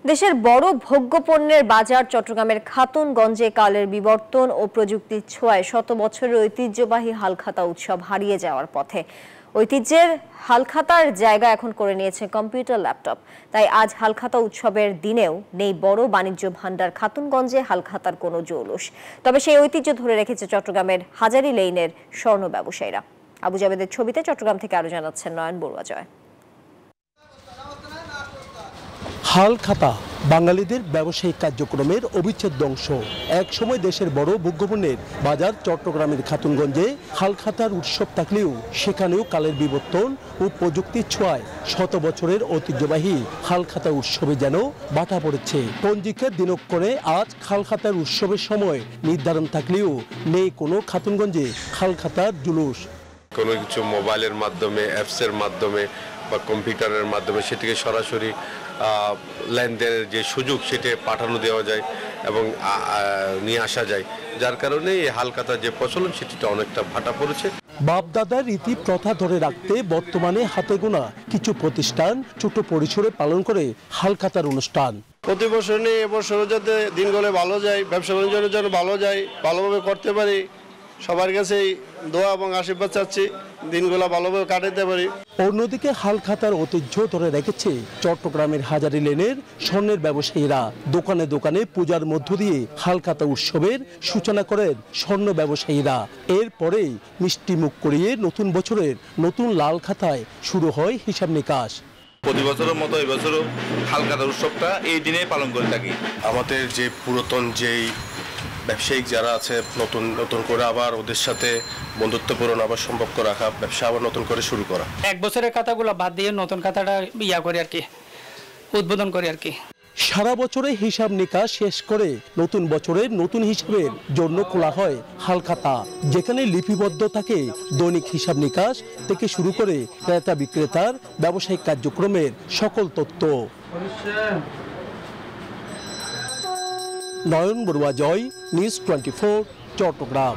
দেশের বড় ভোগ্যপণ্যের বাজার চট্টগ্রামের খাতুনগঞ্জে কালের বিবর্তন ও প্রযুক্তির ছোঁয়ায় শত বছরের ঐতিহ্যবাহী হালখাতা উৎসব হারিয়ে যাওয়ার পথে। ঐতিহ্যের হালখাতার জায়গা এখন করে নিয়েছে কম্পিউটার, ল্যাপটপ। তাই আজ হালখাতা উৎসবের দিনেও নেই বড় বাণিজ্য ভান্ডার খাতুনগঞ্জে হালখাতার কোনো জৌলুস। তবে সেই ঐতিহ্য ধরে রেখেছে চট্টগ্রামের হাজারী লেইনের স্বর্ণ ব্যবসায়ীরা। আবু জাবেদের ছবিতে চট্টগ্রাম থেকে আরো জানাচ্ছেন নয়ন বড়ুয়া জয়। হালখাতা বাঙালিদের ব্যবসায়িক কার্যক্রমের অবিচ্ছেদ্য অংশ। এক সময় দেশের বড় ভোগ্যপণ্যের বাজার চট্টগ্রামের খাতুনগঞ্জে হালখাতার উৎসব থাকলেও সেখানেও কালের বিবর্তন ও প্রযুক্তির ছোঁয়ায় শত বছরের ঐতিহ্যবাহী হালখাতা উৎসবে যেন বাটা পড়েছে। পঞ্জিকার দিনক্ষণে আজ হালখাতার উৎসবের সময় নির্ধারণ থাকলেও নেই কোনো খাতুনগঞ্জে হালখাতার জুলুস। কোনো কিছু মোবাইলের মাধ্যমে, অ্যাপসের মাধ্যমে বা কম্পিউটারের মাধ্যমে সেটিকে সরাসরি লেনদেনের যে সুযোগ সেটা পাঠানো দেওয়া যায় এবং নিয়ে আসা যায়, যার কারণে এই হালখাতার যে প্রচলন সেটিটা অনেকটা ভাটা পড়েছে। বাপদাদার রীতি প্রথা ধরে রাখতে বর্তমানে হাতে গোনা কিছু প্রতিষ্ঠান ছোট পরিসরে পালন করে হালখাতার অনুষ্ঠান। প্রতি বছর নিয়ে এবছরও যাতে দিনগুলো ভালো যায়, ব্যবসা বাণিজ্যের জন্য ভালো যায়, ভালোভাবে করতে পারি, সবার কাছেই দোয়া এবং আশীর্বাদ চাচ্ছি, দিনগুলো ভালোভাবে কাটাতে পারি। অন্যদিকে হালখাতার ঐতিহ্য ধরে রেখেছে চট্টগ্রামের হাজারী লেনের স্বর্ণের ব্যবসায়ীরা। দোকানে দোকানে পূজার মধ্য দিয়ে হালখাতা উৎসবের সূচনা করেন স্বর্ণ ব্যবসায়ীরা। এরপরেই মিষ্টি মুখ করিয়ে নতুন বছরের নতুন লাল খাতায় শুরু হয় হিসাব নিকাশ। প্রতি বছরের মতো এবছরও হালখাতা উৎসবটা এই দিনে পালন করে থাকি। আমাদের যে পুরাতন যেই ব্যবসায়িক যারা আছে নতুন নতুন করে আবার ওদের সাথে বন্ধুত্বপূর্ণ আবার সম্পর্ক রাখা, ব্যবসা আবার নতুন করে শুরু করা। এক বছরের খাতাগুলো বাদ দিয়ে নতুন খাতাটা করে আর কি উদ্বোধন করে আর কি। সারা বছরে হিসাব নিকাশ শেষ করে নতুন বছরের নতুন হিসাবের জন্য খোলা হয় হালখাতা, যেখানে লিপিবদ্ধ থাকে দৈনিক হিসাব নিকাশ থেকে শুরু করে ক্রেতা বিক্রেতার ব্যবসায়িক কার্যক্রমের সকল তথ্য। নয়ন বড়ুয়া জয়, নিউজ 24, চট্টগ্রাম।